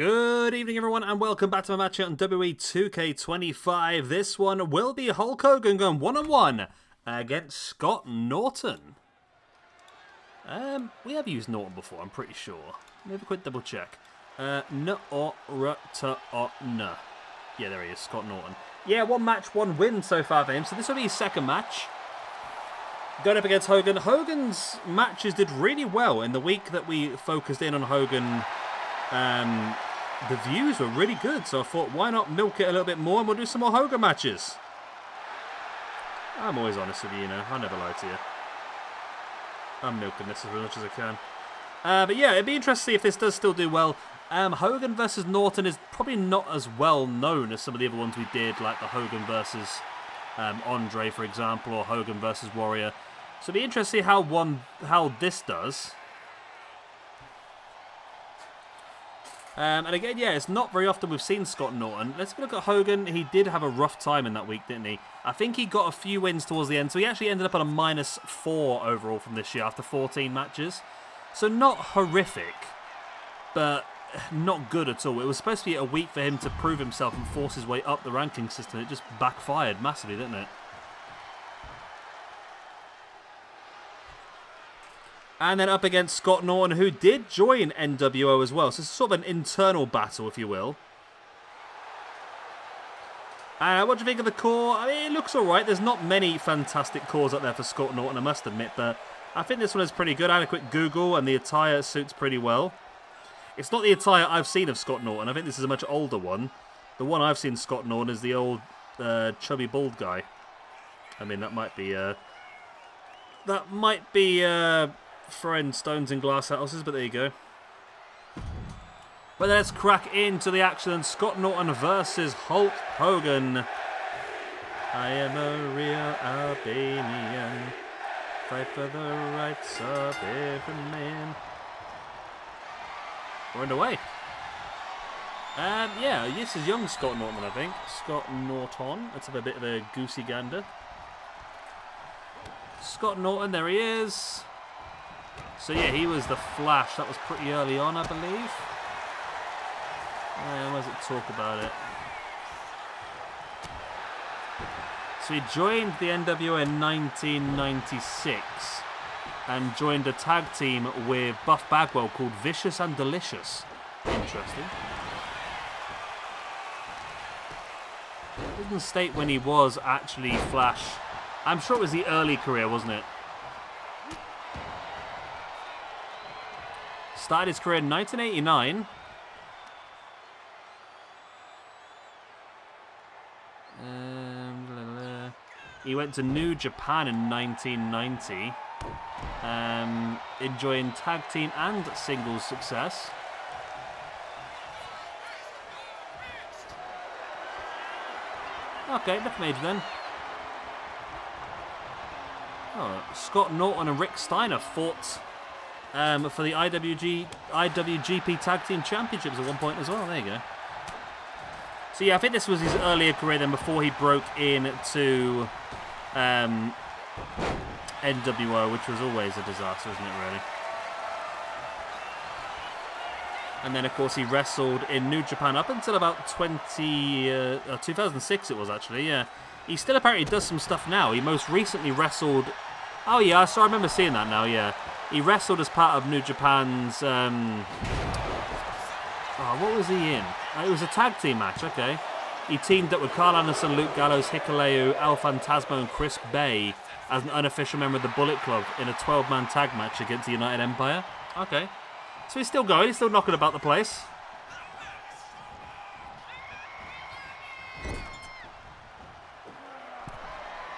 Good evening, everyone, and welcome back to my match on WWE 2K25. This one will be Hulk Hogan going one-on-one against Scott Norton. We have used Norton before, I'm pretty sure. Let me have a quick double check. Yeah, there he is, Scott Norton. Yeah, one match, one win so far for him, so this will be his second match. Going up against Hogan. Hogan's matches did really well in the week that we focused in on Hogan. The views were really good, so I thought, why not milk it a little bit more and we'll do some more Hogan matches. I'm always honest with you, you know. I never lie to you. I'm milking this as much as I can. But yeah, it'd be interesting to see if this does still do well. Hogan versus Norton is probably not as well known as some of the other ones we did, like the Hogan versus Andre, for example, or Hogan versus Warrior. So it'd be interesting to see how this does. And again, yeah, it's not very often we've seen Scott Norton. Let's look at Hogan. He did have a rough time in that week, didn't he? I think he got a few wins towards the end, so he actually ended up on a -4 overall from this year after 14 matches. So not horrific, but not good at all. It was supposed to be a week for him to prove himself and force his way up the ranking system. It just backfired massively, didn't it? And then up against Scott Norton, who did join NWO as well. So it's sort of an internal battle, if you will. What do you think of the core? I mean, it looks alright. There's not many fantastic cores up there for Scott Norton, I must admit. But I think this one is pretty good. I had a quick Google, and the attire suits pretty well. It's not the attire I've seen of Scott Norton. I think this is a much older one. The one I've seen Scott Norton is the old chubby bald guy. I mean, that might be throwing stones in glass houses, but there you go. But let's crack into the action. Scott Norton versus Hulk Hogan. I am a real Albanian. Fight for the rights of every man. We're underway. Yeah, this is young Scott Norton, I think. Scott Norton. Let's have a bit of a goosey gander. Scott Norton, there he is. So yeah, he was the Flash. That was pretty early on, I believe. Where does it talk about it? So he joined the NWO in 1996 and joined a tag team with Buff Bagwell called Vicious and Delicious. Interesting. It doesn't state when he was actually Flash. I'm sure it was the early career, wasn't it? Started his career in 1989. He went to New Japan in 1990. Enjoying tag team and singles success. Okay, different age then. Oh, Scott Norton and Rick Steiner fought for the IWGP Tag Team Championships at one point as well. There you go. So yeah, I think this was his earlier career then before he broke into NWO, which was always a disaster, isn't it, really? And then, of course, he wrestled in New Japan up until about 2006 it was, actually, yeah. He still apparently does some stuff now. He most recently wrestled... Oh, yeah, so I remember seeing that now, yeah. He wrestled as part of New Japan's... what was he in? It was a tag team match, okay. He teamed up with Carl Anderson, Luke Gallows, Hikuleo, El Phantasmo, and Chris Bay as an unofficial member of the Bullet Club in a 12-man tag match against the United Empire. Okay. So he's still going, he's still knocking about the place.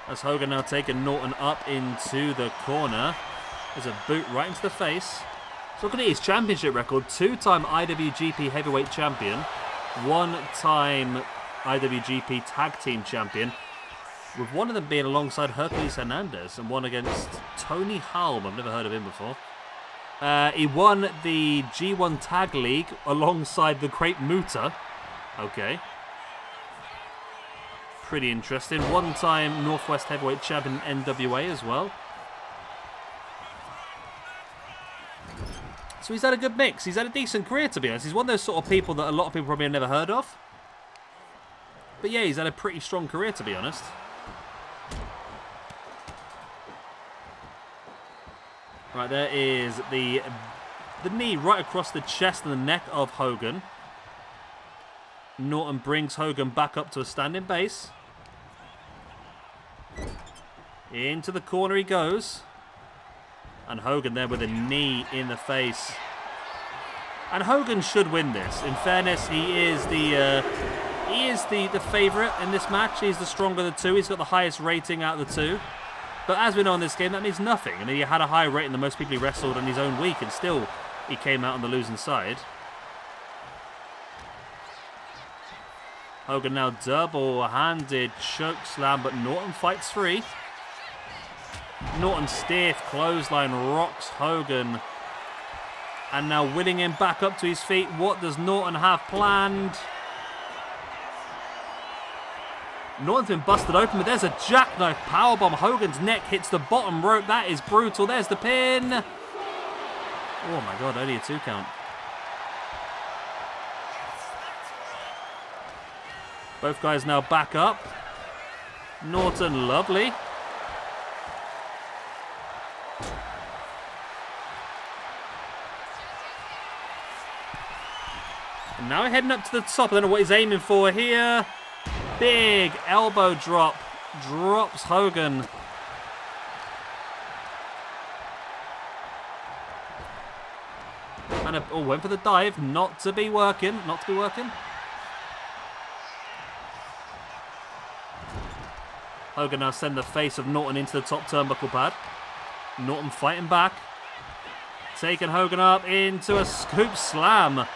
As Hogan now taking Norton up into the corner. There's a boot right into the face. So look at his championship record. 2-time IWGP Heavyweight Champion. 1-time IWGP Tag Team Champion. With one of them being alongside Hercules Hernandez and one against Tony Halm. I've never heard of him before. He won the G1 Tag League alongside the Great Muta. Okay. Pretty interesting. 1-time Northwest Heavyweight Champion NWA as well. So he's had a good mix. He's had a decent career, to be honest. He's one of those sort of people that a lot of people probably have never heard of. But yeah, he's had a pretty strong career, to be honest. Right, there is the knee right across the chest and the neck of Hogan. Norton brings Hogan back up to a standing base. Into the corner he goes. And Hogan there with a knee in the face. And Hogan should win this. In fairness, he is the favourite in this match. He's the stronger of the two. He's got the highest rating out of the two. But as we know in this game, that means nothing. I mean, he had a higher rating than most people he wrestled in his own week, and still he came out on the losing side. Hogan now double-handed choke slam, but Norton fights free. Norton stiff clothesline rocks Hogan. And now winning him back up to his feet. What does Norton have planned? Norton's been busted open, but there's a jackknife powerbomb. Hogan's neck hits the bottom rope. That is brutal. There's the pin. Oh my God, only a 2 count. Both guys now back up. Norton, lovely. And now we're heading up to the top. I don't know what he's aiming for here. Big elbow drop. Drops Hogan. And went for the dive. Not to be working. Not to be working. Hogan now send the face of Norton into the top turnbuckle pad. Norton fighting back. Taking Hogan up into a scoop slam.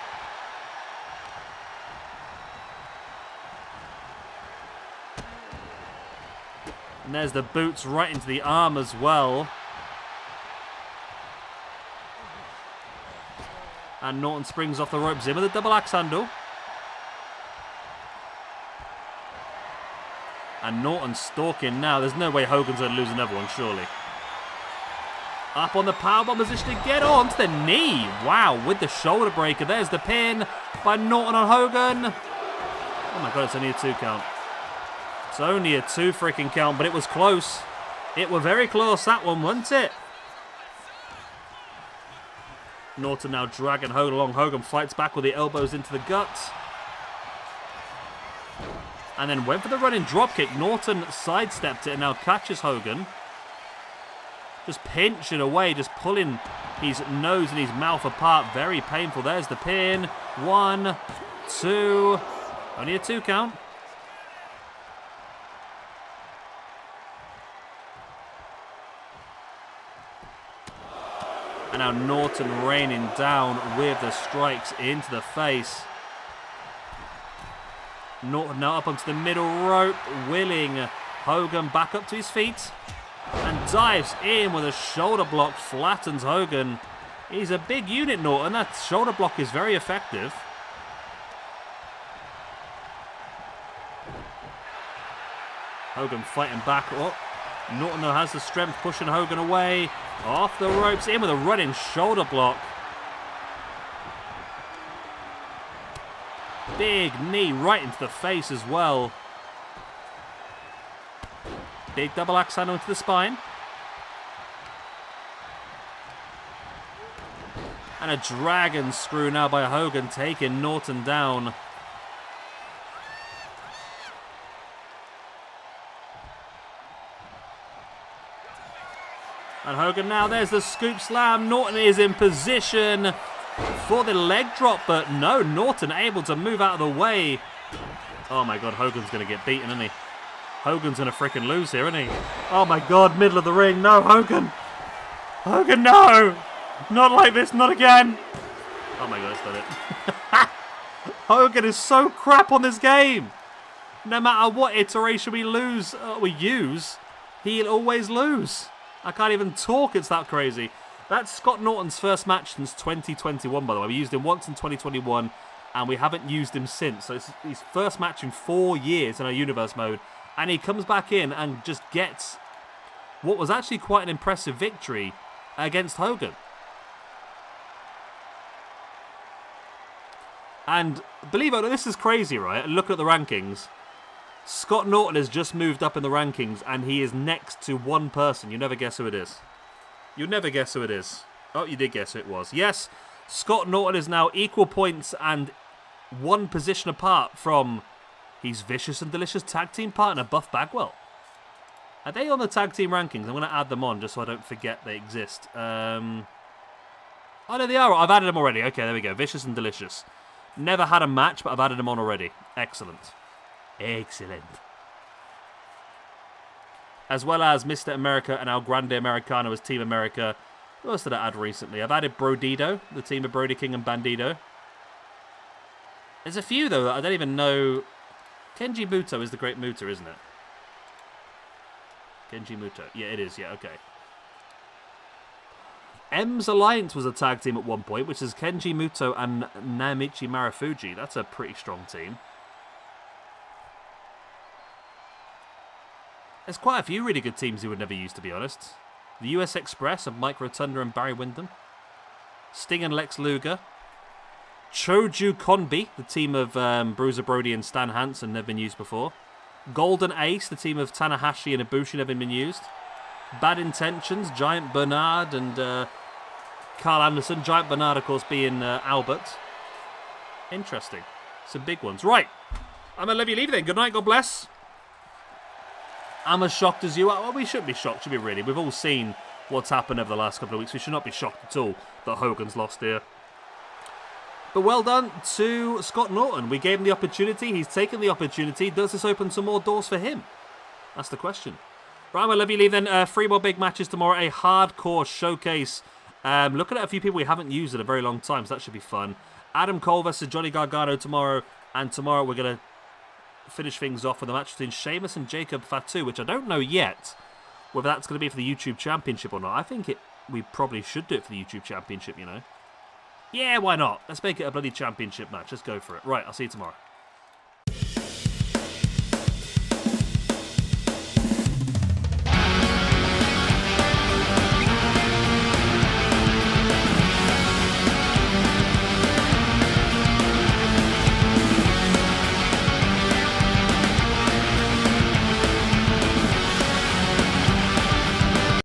And there's the boots right into the arm as well. And Norton springs off the ropes in with a double axe handle. And Norton stalking now. There's no way Hogan's going to lose another one, surely. Up on the powerbomb position to get on to the knee. Wow, with the shoulder breaker. There's the pin by Norton on Hogan. Oh my God, it's only a 2 count. It's only a 2 freaking count, but it was close. It were very close, that one, wasn't it? Norton now dragging Hogan along. Hogan fights back with the elbows into the guts. And then went for the running dropkick. Norton sidestepped it and now catches Hogan. Just pinching away, just pulling his nose and his mouth apart. Very painful. There's the pin. 1, 2. Only a 2 count. And now Norton raining down with the strikes into the face. Norton now up onto the middle rope, willing Hogan back up to his feet. And dives in with a shoulder block, flattens Hogan. He's a big unit, Norton. That shoulder block is very effective. Hogan fighting back. Oh, Norton though has the strength, pushing Hogan away. Off the ropes, in with a running shoulder block. Big knee right into the face as well. Big double axe handle into the spine. And a dragon screw now by Hogan, taking Norton down. And Hogan now, there's the scoop slam. Norton is in position for the leg drop, but no, Norton able to move out of the way. Oh my God, Hogan's going to get beaten, isn't he? Hogan's going to freaking lose here, isn't he? Oh my God, middle of the ring. No, Hogan. Hogan, no. Not like this, not again. Oh my God, it's done it. Hogan is so crap on this game. No matter what iteration we use, he'll always lose. I can't even talk, it's that crazy. That's Scott Norton's first match since 2021, by the way. We used him once in 2021, and we haven't used him since. So it's his first match in 4 years in our universe mode. And he comes back in and just gets what was actually quite an impressive victory against Hogan. And believe it or not, this is crazy, right? Look at the rankings. Scott Norton has just moved up in the rankings, and he is next to one person. You never guess who it is. You'll never guess who it is. Oh, you did guess who it was. Yes, Scott Norton is now equal points and one position apart from his Vicious and Delicious tag team partner, Buff Bagwell. Are they on the tag team rankings? I'm going to add them on just so I don't forget they exist. Oh, no, they are. I've added them already. Okay, there we go. Vicious and Delicious. Never had a match, but I've added them on already. Excellent. Excellent. As well as Mr. America and El Grande Americano as Team America. Who else did I add recently? I've added Brodido, the team of Brody King and Bandido. There's a few, though, that I don't even know. Kenji Muto is the Great Muta, isn't it? Kenji Muto. Yeah, it is. Yeah, okay. M's Alliance was a tag team at one point, which is Kenji Muto and Naomichi Marufuji. That's a pretty strong team. There's quite a few really good teams he would never use, to be honest. The US Express of Mike Rotunda and Barry Windham. Sting and Lex Luger. Choju Konbi, the team of Bruiser Brody and Stan Hansen, never been used before. Golden Ace, the team of Tanahashi and Ibushi, never been used. Bad Intentions, Giant Bernard and Carl Anderson. Giant Bernard, of course, being Albert. Interesting. Some big ones. Right. I'm going to let you leave then. Good night. God bless. I'm as shocked as you are. Well, we shouldn't be shocked, should we really? We've all seen what's happened over the last couple of weeks. We should not be shocked at all that Hogan's lost here. But well done to Scott Norton. We gave him the opportunity. He's taken the opportunity. Does this open some more doors for him? That's the question. Right, well, let me leave then. 3 more big matches tomorrow. A hardcore showcase. Looking at a few people we haven't used in a very long time, so that should be fun. Adam Cole versus Johnny Gargano tomorrow. And tomorrow we're going to finish things off with a match between Sheamus and Jacob Fatu, which I don't know yet whether that's going to be for the YouTube Championship or not. I think we probably should do it for the YouTube Championship, you know. Yeah, why not? Let's make it a bloody championship match. Let's go for it. Right, I'll see you tomorrow.